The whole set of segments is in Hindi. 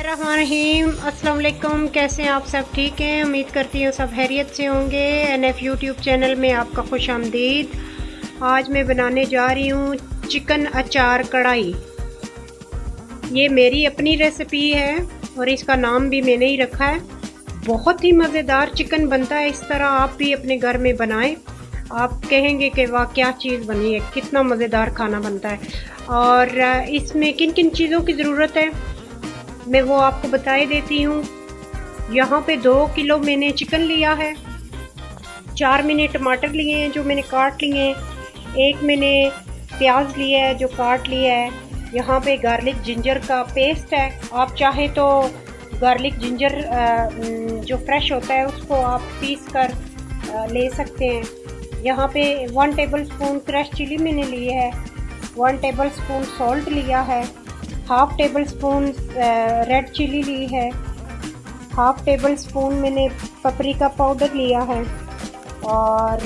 बिस्मिल्लाहिर्रहमानिर्रहीम। अस्सलाम वालेकुम। कैसे हैं आप? सब ठीक हैं? उम्मीद करती हूँ सब खैरियत से होंगे। एनएफ यूट्यूब चैनल में आपका खुश आमदीद। आज मैं बनाने जा रही हूँ चिकन अचार कढ़ाई। ये मेरी अपनी रेसिपी है और इसका नाम भी मैंने ही रखा है। बहुत ही मज़ेदार चिकन बनता है। इस तरह आप भी अपने घर में बनाएं। आप कहेंगे कि वाह क्या चीज़ बनी है, कितना मज़ेदार खाना बनता है। और इसमें किन किन चीज़ों की ज़रूरत है मैं वो आपको बताए देती हूँ। यहाँ पे 2 किलो मैंने चिकन लिया है। 4 मैंने टमाटर लिए हैं जो मैंने काट लिए हैं। 1 मैंने प्याज लिया है जो काट लिया है। यहाँ पे गार्लिक जिंजर का पेस्ट है। आप चाहे तो गार्लिक जिंजर जो फ्रेश होता है उसको आप पीस कर ले सकते हैं। यहाँ पे 1 टेबल स्पून क्रश चिली मैंने लिए है। 1 टेबल स्पून सॉल्ट लिया है। 1/2 टेबल स्पून रेड चिली ली है। 1/2 टेबल स्पून मैंने पपरिका पाउडर लिया है। और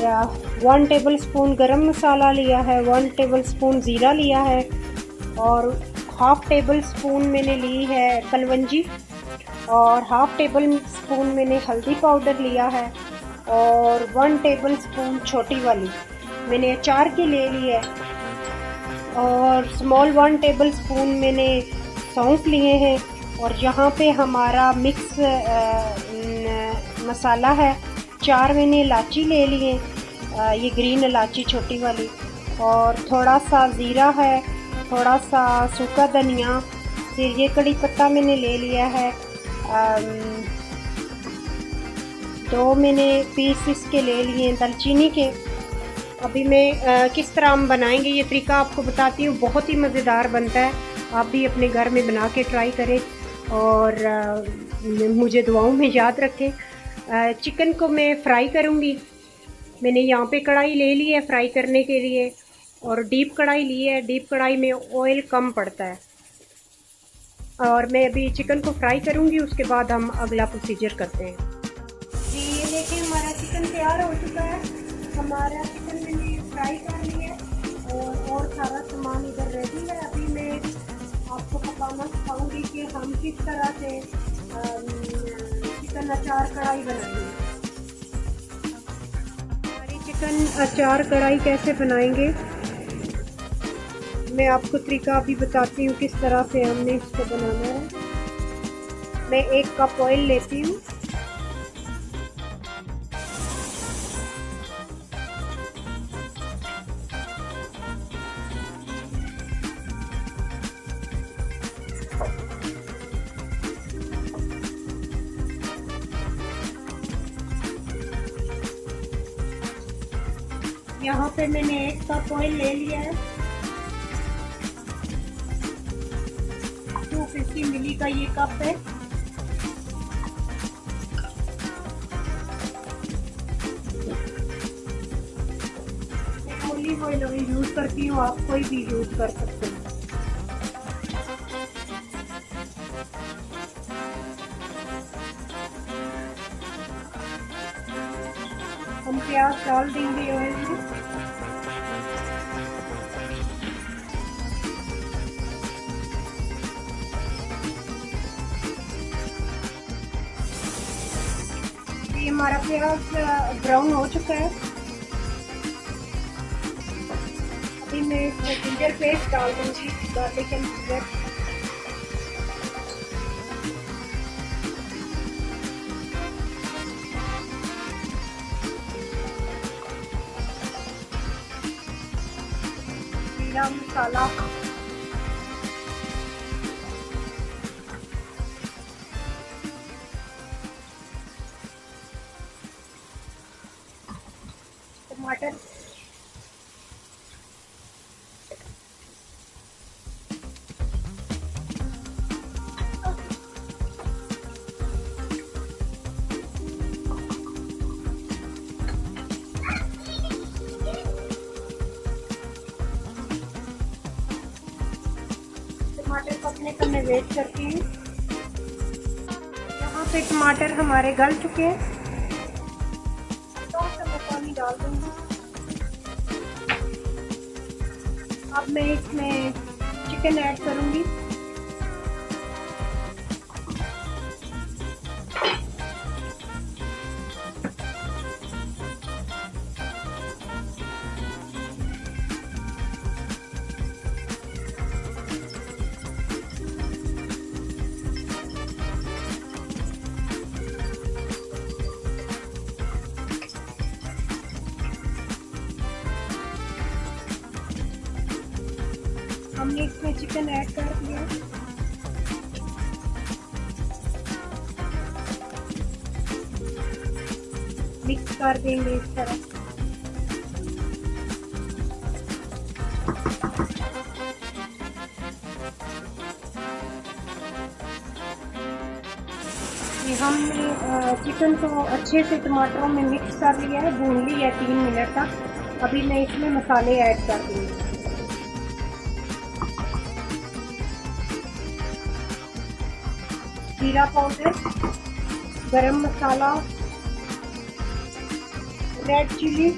1 टेबल स्पून गरम मसाला लिया है। 1 टेबल स्पून ज़ीरा लिया है। और 1/2 टेबल स्पून मैंने ली है कलवंजी। और 1/2 टेबल स्पून मैंने हल्दी पाउडर लिया है। और 1 टेबल स्पून छोटी वाली मैंने अचार के ले ली है। और स्मॉल 1 टेबल स्पून मैंने सौंफ लिए हैं। और यहाँ पे हमारा मिक्स मसाला है। 4 मैंने इलायची ले लिए, ये ग्रीन इलायची छोटी वाली। और थोड़ा सा ज़ीरा है, थोड़ा सा सूखा धनिया, फिर ये कड़ी पत्ता मैंने ले लिया है। 2 मैंने पीस इसके ले लिए दालचीनी के। अभी मैं किस तरह हम बनाएंगे ये तरीका आपको बताती हूँ। बहुत ही मज़ेदार बनता है। आप भी अपने घर में बना के ट्राई करें और मुझे दुआओं में याद रखें। चिकन को मैं फ्राई करूँगी। मैंने यहाँ पे कढ़ाई ले ली है फ्राई करने के लिए और डीप कढ़ाई ली है। डीप कढ़ाई में ऑयल कम पड़ता है। और मैं अभी चिकन को फ्राई करूँगी, उसके बाद हम अगला प्रोसीजर करते हैं। जी ये देखिए हमारा चिकन तैयार हो चुका है। हमारा चिकन मैंने फ्राई कर लिया है और सारा सामान इधर रेडी है। अभी मैं आपको बताना सिखाऊंगी कि हम किस तरह से चिकन अचार कढ़ाई बनाएंगे। हमारी चिकन अचार कढ़ाई कैसे बनाएंगे मैं आपको तरीका अभी बताती हूँ किस तरह से हमने इसको बनाना है। मैं 1 कप ऑयल लेती हूँ। यहाँ पे मैंने 1 कप ऑयल ले लिया है। 250 मिली का ये कप है। मैं ऑलिव ऑयल यूज करती हूँ, आप कोई भी यूज कर सकते हैं। हम प्याज डाल देंगे ऑयल में। ये हमारा प्याज ब्राउन हो चुका है। अभी मैं इसमें जिंजर पेस्ट डाल दूंगी, गार्लिक एंड जिंजर। जीरा मसाला, टमाटर, टमाटर पकने का मैं वेट करती हूँ। यहाँ पे टमाटर हमारे गल चुके हैं। थोड़ा सा मैं पानी डाल दूँगी। अब मैं इसमें चिकन ऐड करूँगी। हमने इसमें चिकन ऐड कर दिया। मिक्स कर देंगे इस तरह। हमने चिकन को अच्छे से टमाटरों में मिक्स कर लिया है, भून लिया है 3 मिनट तक। अभी मैं इसमें मसाले ऐड कर दूँगी। जीरा powder, garam masala, red chilli,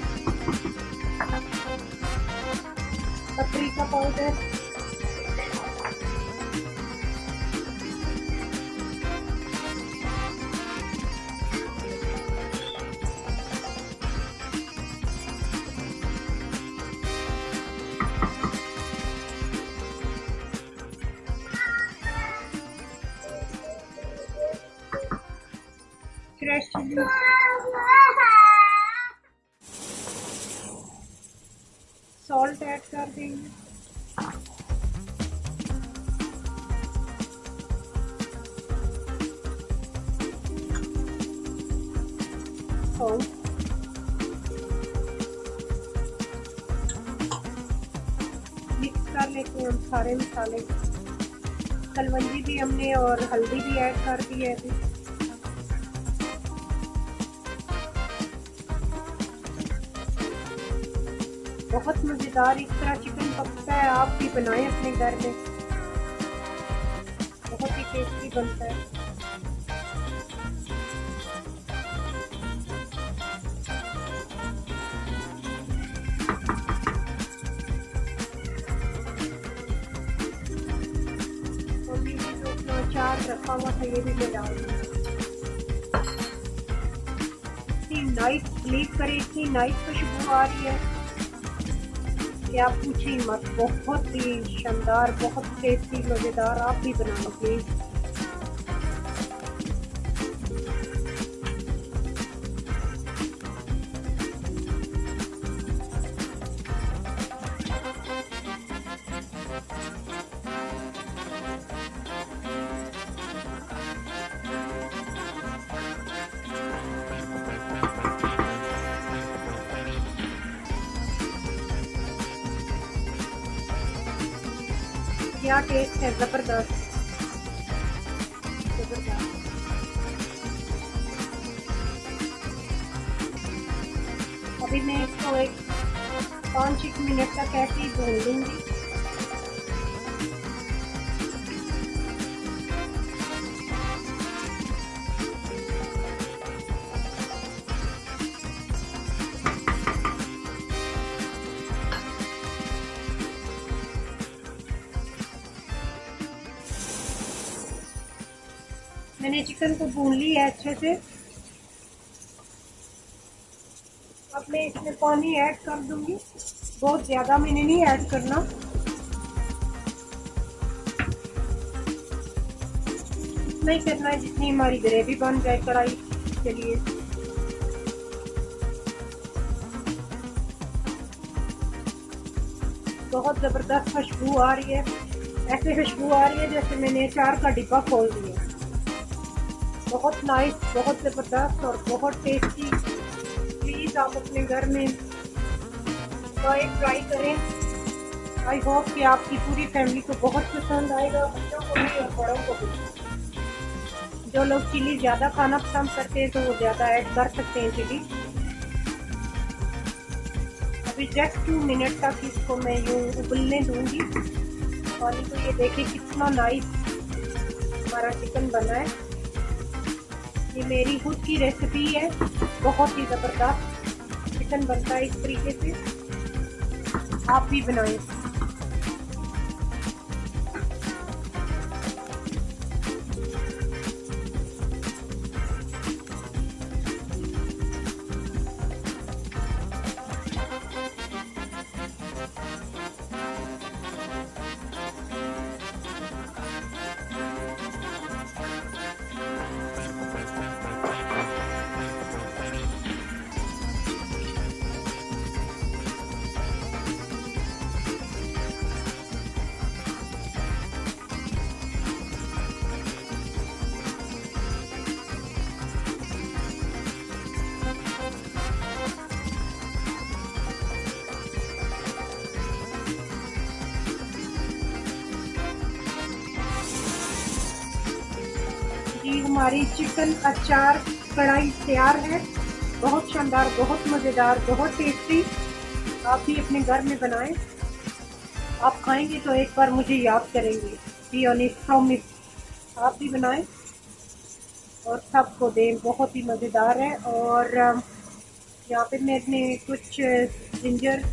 paprika powder, fresh chilli, salt add कर देंगे। सॉल्ट मिक्स कर लेते हैं हम सारे मसाले। कलवंजी भी हमने और हल्दी भी ऐड कर दी है अभी। बहुत मज़ेदार इस तरह चिकन पकता है, आप भी बनाएं अपने घर में, बहुत ही टेस्टी बनता है। और भी जो अपना अचार रखा हुआ था ये भी मैं डाल दूँगी। इतनी नाइस, बिलीव करें इतनी नाइस खुशबू आ रही है कि आप पूछिए मत। बहुत ही शानदार, बहुत टेस्टी, मज़ेदार। आप भी बनाओ प्लीज़। क्या टेस्ट है, ज़बरदस्त ज़बरदस्त। अभी मैं इसको 5-1 मिनट तक ऐसे ही भून लूँगी। मैंने चिकन को भून लिया है अच्छे से। अब मैं इसमें पानी ऐड कर दूंगी, बहुत ज़्यादा मैंने नहीं ऐड करना। इतना ही करना है जितनी हमारी ग्रेवी बन जाए कढ़ाई के लिए। बहुत ज़बरदस्त खुशबू आ रही है, ऐसे खुशबू आ रही है जैसे मैंने अचार का डिब्बा खोल दिया। बहुत नाइस, बहुत ज़बरदस्त और बहुत टेस्टी। प्लीज़ आप अपने घर में ट्राई करें। आई होप कि आपकी पूरी फैमिली को बहुत पसंद आएगा, बच्चों को भी और बड़ों को भी। जो लोग चिली ज़्यादा खाना पसंद करते हैं तो वो ज़्यादा ऐड कर सकते हैं चिली। अभी जस्ट 2 मिनट तक इसको मैं यूँ उबलने दूँगी। पानी को ये देखिए कितना नाइस हमारा चिकन बना है। ये मेरी खुद की रेसिपी है, बहुत ही ज़बरदस्त चिकन बनता है इस तरीके से। आप भी बनाएं। हमारी चिकन अचार कढ़ाई तैयार है। बहुत शानदार, बहुत मज़ेदार, बहुत टेस्टी। आप भी अपने घर में बनाएं। आप खाएंगे तो एक बार मुझे याद करेंगे। Be honest, promise. आप भी बनाएं और सबको दें। बहुत ही मज़ेदार है। और यहाँ पे मैंने कुछ जिंजर,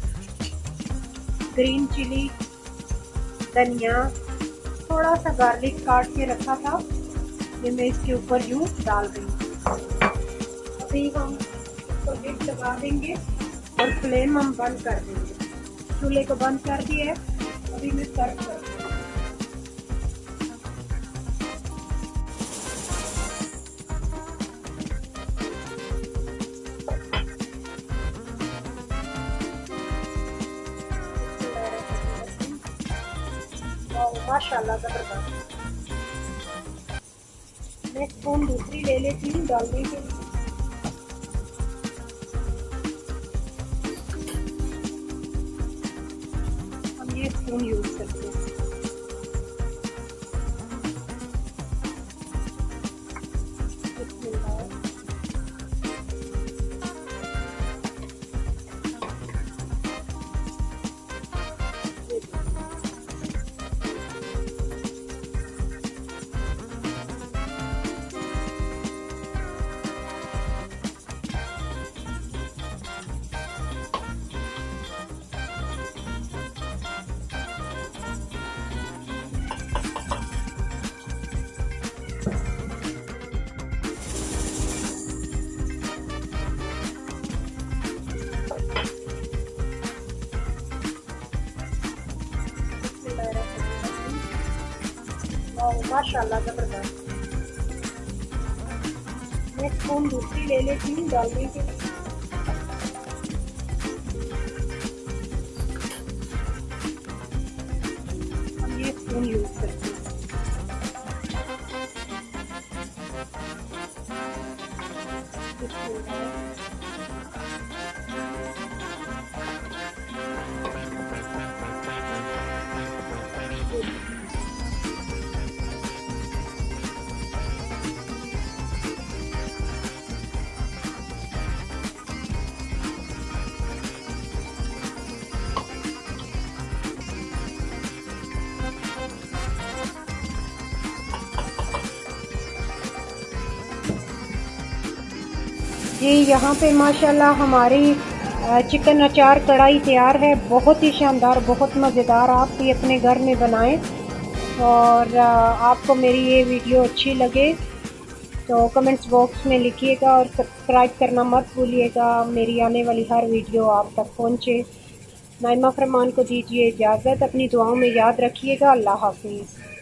ग्रीन चिली, धनिया, थोड़ा सा गार्लिक काट के रखा था, ये मैं इसके ऊपर यूँ डाल रही हूँ। अभी हम इसको लिड दबा देंगे और फ्लेम हम बंद कर देंगे। चूल्हे को बंद कर दिया है। अभी मैं सर्व कर दूँगी। माशाल्लाह ज़बरदस्त। मैं स्पून दूसरी ले लेती हूँ डालने के लिए। हम ये स्पून यूज करते हैं। माशाल्लाह ज़बरदस्त। मैं स्पून दूसरी ले लेती हूँ डालने के लिए। हम ये स्पून यूज करते हैं। जी यहाँ पे माशाल्लाह हमारी चिकन अचार कढ़ाई तैयार है। बहुत ही शानदार, बहुत मज़ेदार। आप भी अपने घर में बनाएं। और आपको मेरी ये वीडियो अच्छी लगे तो कमेंट्स बॉक्स में लिखिएगा और सब्सक्राइब करना मत भूलिएगा। मेरी आने वाली हर वीडियो आप तक पहुँचे। नाइमा फरमान को दीजिए इजाज़त। अपनी दुआओं में याद रखिएगा। अल्लाह हाफिज़।